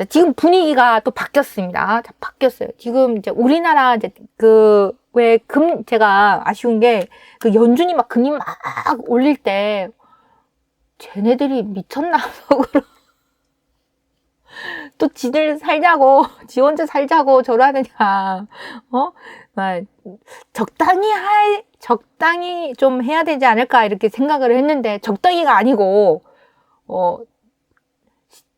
자, 지금 분위기가 또 바뀌었습니다. 자, 바뀌었어요. 지금 이제 우리나라 이제 제가 아쉬운 게 그 연준이 막 금리 막 올릴 때 쟤네들이 미쳤나 속으로 또 지들 살자고 지 혼자 살자고 저러느냐 막 적당히 좀 해야 되지 않을까 이렇게 생각을 했는데 적당히가 아니고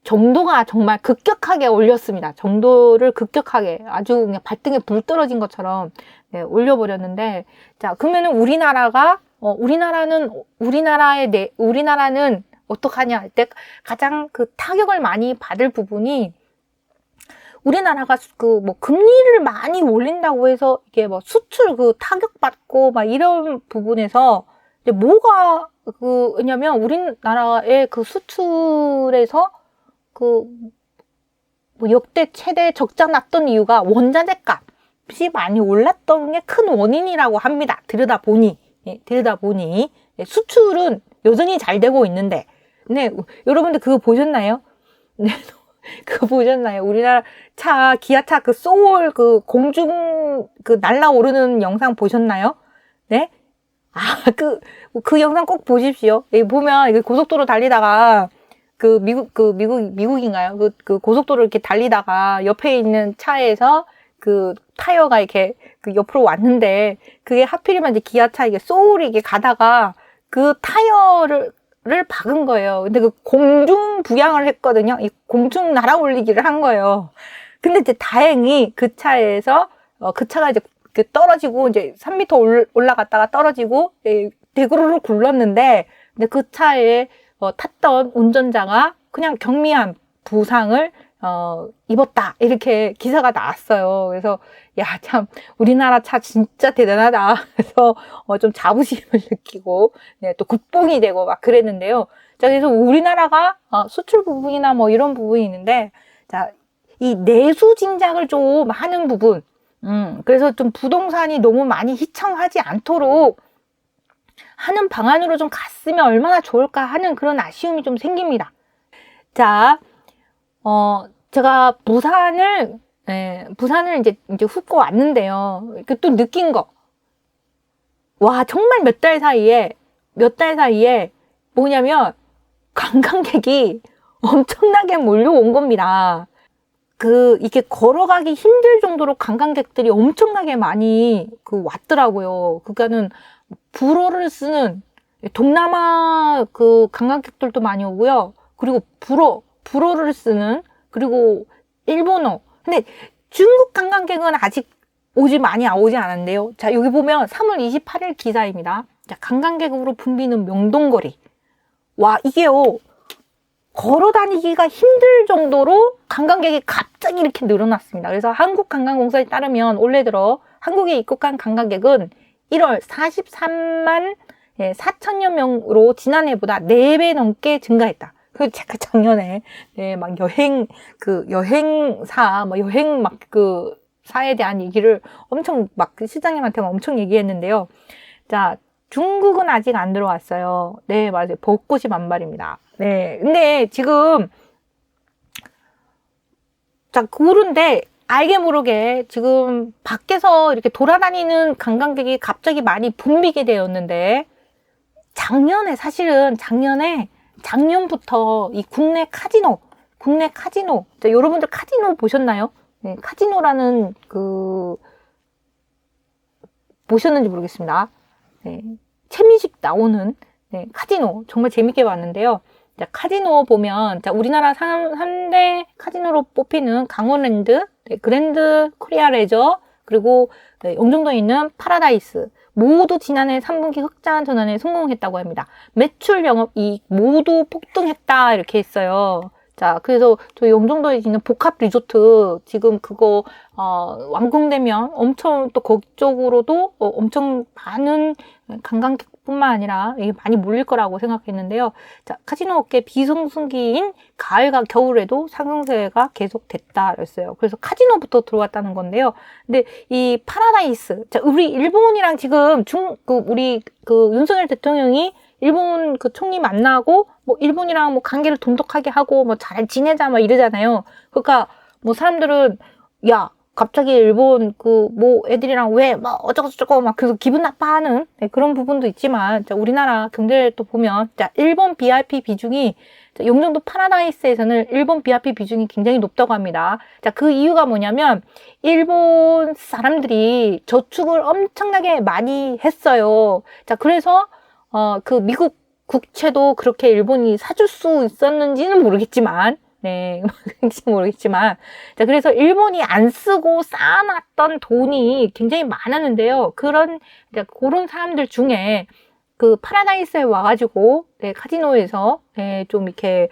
정도가 정말 급격하게 올렸습니다. 정도를 급격하게 아주 그냥 발등에 불 떨어진 것처럼 네, 올려버렸는데, 자, 그러면은 우리나라는 어떡하냐 할 때 가장 그 타격을 많이 받을 부분이 우리나라가 금리를 많이 올린다고 해서 이게 뭐 수출 타격받고 막 이런 부분에서 이제 뭐가 왜냐면 우리나라의 수출에서 뭐 역대 최대 적자 났던 이유가 원자재 값이 많이 올랐던 게 큰 원인이라고 합니다. 들여다보니 수출은 여전히 잘 되고 있는데, 네, 여러분들 그거 보셨나요? 네, 그거 보셨나요? 우리나라 기아차 소울 공중 날라오르는 영상 보셨나요? 네? 그 영상 꼭 보십시오. 여기 보면 고속도로 달리다가 미국인가요? 고속도로 이렇게 달리다가 옆에 있는 차에서 타이어가 이렇게 옆으로 왔는데, 그게 하필이면 이제 기아차 소울이 이게 가다가 타이어를 박은 거예요. 근데 공중 부양을 했거든요. 이 공중 날아 올리기를 한 거예요. 근데 이제 다행히 그 차에서, 그 차가 이제 떨어지고, 이제 3m 올라갔다가 떨어지고, 대구르르 굴렀는데, 근데 그 차에 탔던 운전자가 그냥 경미한 부상을 입었다 이렇게 기사가 나왔어요. 그래서 참 우리나라 차 진짜 대단하다. 그래서 좀 자부심을 느끼고 또 국뽕이 되고 막 그랬는데요. 자, 그래서 우리나라가 수출 부분이나 뭐 이런 부분이 있는데, 자, 이 내수 진작을 좀 하는 부분, 그래서 좀 부동산이 너무 많이 휘청하지 않도록 하는 방안으로 좀 갔으면 얼마나 좋을까 하는 그런 아쉬움이 좀 생깁니다. 자, 제가 부산을 이제 훑고 왔는데요. 또 느낀 거. 와, 정말 몇 달 사이에 뭐냐면 관광객이 엄청나게 몰려온 겁니다. 이게 걸어가기 힘들 정도로 관광객들이 엄청나게 많이 왔더라고요. 그러니까는 불어를 쓰는 동남아 관광객들도 많이 오고요. 그리고 불어를 쓰는, 그리고 일본어. 근데 중국 관광객은 아직 많이 오지 않았는데요. 자, 여기 보면 3월 28일 기사입니다. 자, 관광객으로 붐비는 명동거리. 와, 이게요, 걸어 다니기가 힘들 정도로 관광객이 갑자기 이렇게 늘어났습니다. 그래서 한국관광공사에 따르면 올해 들어 한국에 입국한 관광객은 1월 43만 4천여 명으로 지난해보다 4배 넘게 증가했다. 제가 작년에 막 여행사 사에 대한 얘기를 엄청 시장님한테 엄청 얘기했는데요. 자, 중국은 아직 안 들어왔어요. 네, 맞아요. 벚꽃이 만발입니다. 네, 근데 지금 그런데 알게 모르게 지금 밖에서 이렇게 돌아다니는 관광객이 갑자기 많이 붐비게 되었는데, 작년부터 이 국내 카지노. 자, 여러분들 카지노 보셨나요? 네, 카지노라는 보셨는지 모르겠습니다. 네, 최민식 나오는 카지노 정말 재밌게 봤는데요. 자, 카지노 보면, 자, 우리나라 3대 카지노로 뽑히는 강원랜드, 그랜드 코리아 레저, 그리고 영종도에 있는 파라다이스 모두 지난해 3분기 흑자 전환에 성공했다고 합니다. 매출 영업이익 모두 폭등했다 이렇게 했어요. 자, 그래서 저희 영종도에 있는 복합 리조트 지금 그거 완공되면 엄청 또 그쪽으로도 엄청 많은 관광객뿐만 아니라 많이 몰릴 거라고 생각했는데요. 자, 카지노 업계 비성수기인 가을과 겨울에도 상승세가 계속됐다 그랬어요. 그래서 카지노부터 들어왔다는 건데요. 근데 이 파라다이스, 자, 우리 일본이랑 지금 우리 윤석열 대통령이 일본 그 총리 만나고 뭐 일본이랑 뭐 관계를 돈독하게 하고 뭐 잘 지내자 막 이러잖아요. 그러니까 뭐 사람들은 야 갑자기 일본 그 뭐 애들이랑 왜 막 어쩌고저쩌고 막 그래서 기분 나빠하는 그런 부분도 있지만 자, 우리나라 경제를 또 보면 자, 일본 BRP 비중이 자, 용정도 파라다이스에서는 일본 BRP 비중이 굉장히 높다고 합니다. 자, 그 이유가 뭐냐면 일본 사람들이 저축을 엄청나게 많이 했어요. 자, 그래서 그 미국 국채도 그렇게 일본이 사줄 수 있었는지는 모르겠지만 네, 모르겠지만. 자, 그래서 일본이 안 쓰고 쌓아놨던 돈이 굉장히 많았는데요. 그런 사람들 중에 그 파라다이스에 와가지고, 네, 카지노에서, 네, 좀 이렇게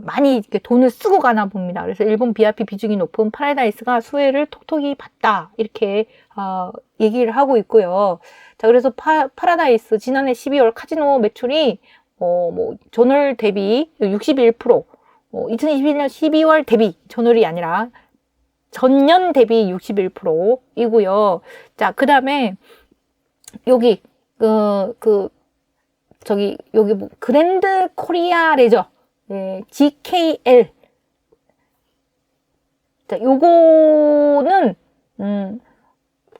많이 이렇게 돈을 쓰고 가나 봅니다. 그래서 일본 BRP 비중이 높은 파라다이스가 수혜를 톡톡히 봤다. 이렇게, 얘기를 하고 있고요. 자, 그래서 파라다이스 지난해 12월 카지노 매출이, 뭐, 전월 대비 61%, 2021년 12월 대비, 전월이 아니라 전년 대비 61%이고요. 자, 그 다음에 여기 여기 뭐 그랜드 코리아 레저, 네, GKL. 자, 요거는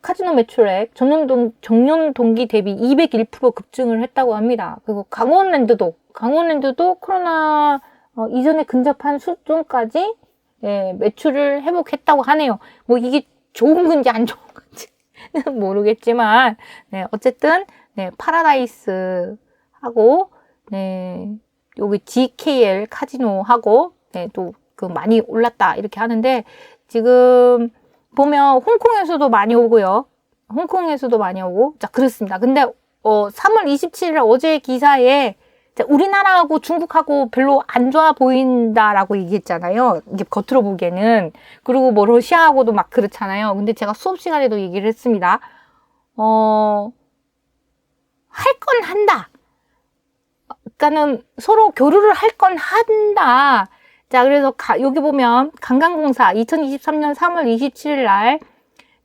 카지노 매출액 전년 동기 대비 201% 급증을 했다고 합니다. 그리고 강원랜드도 코로나 이전에 근접한 수준까지 예, 매출을 회복했다고 하네요. 뭐 이게 좋은 건지 안 좋은 건지는 모르겠지만 네, 어쨌든 네, 파라다이스 하고 네, 여기 GKL 카지노 하고 네, 또 그 많이 올랐다 이렇게 하는데 지금 보면 홍콩에서도 많이 오고요. 홍콩에서도 많이 오고 자 그렇습니다. 근데 3월 27일 어제 기사에 우리나라하고 중국하고 별로 안 좋아 보인다라고 얘기했잖아요. 이게 겉으로 보기에는. 그리고 뭐 러시아하고도 막 그렇잖아요. 근데 제가 수업 시간에도 얘기를 했습니다. 할 건 한다. 그러니까는 서로 교류를 할 건 한다. 자, 그래서 여기 보면 관광공사 2023년 3월 27일 날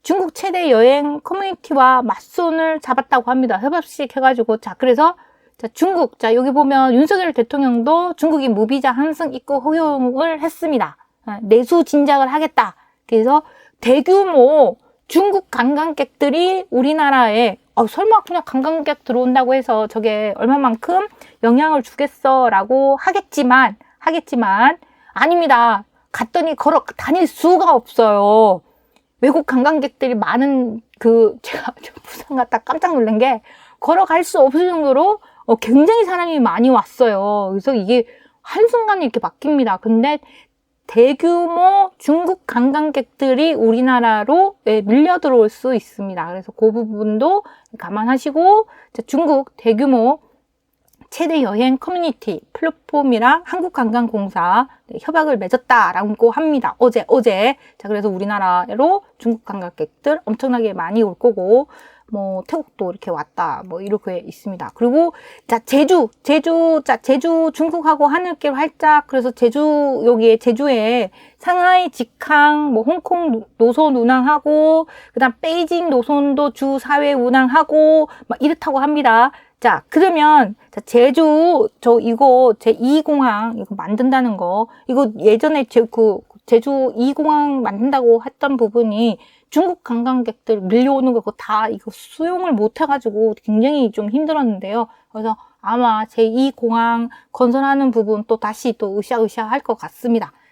중국 최대 여행 커뮤니티와 맞손을 잡았다고 합니다. 협업식 해가지고 자, 그래서 자, 중국. 자, 여기 보면 윤석열 대통령도 중국이 무비자 한승 입국 허용을 했습니다. 내수 진작을 하겠다. 그래서 대규모 중국 관광객들이 우리나라에 설마 그냥 관광객 들어온다고 해서 저게 얼마만큼 영향을 주겠어라고 하겠지만 아닙니다. 갔더니 걸어 다닐 수가 없어요. 외국 관광객들이 많은 제가 부산 갔다 깜짝 놀란 게 걸어갈 수 없을 정도로 굉장히 사람이 많이 왔어요. 그래서 이게 한순간에 이렇게 바뀝니다. 근데 대규모 중국 관광객들이 우리나라로 밀려 들어올 수 있습니다. 그래서 그 부분도 감안하시고 중국 대규모 최대 여행 커뮤니티 플랫폼이랑 한국관광공사 협약을 맺었다라고 합니다. 어제. 자, 그래서 우리나라로 중국 관광객들 엄청나게 많이 올 거고, 뭐, 태국도 이렇게 왔다, 뭐, 이렇게 있습니다. 그리고, 자, 제주 중국하고 하늘길 활짝, 그래서 여기에, 제주에 상하이 직항, 뭐, 홍콩 노선 운항하고, 그 다음 베이징 노선도 주 4회 운항하고, 막 이렇다고 합니다. 자, 그러면, 자, 제주, 이거, 제2공항, 이거 만든다는 거, 이거 예전에 제주 2공항 만든다고 했던 부분이 중국 관광객들 밀려오는 거, 그거 다 이거 수용을 못 해가지고 굉장히 좀 힘들었는데요. 그래서 아마 제2공항 건설하는 부분 또 다시 또 으쌰으쌰 할 것 같습니다.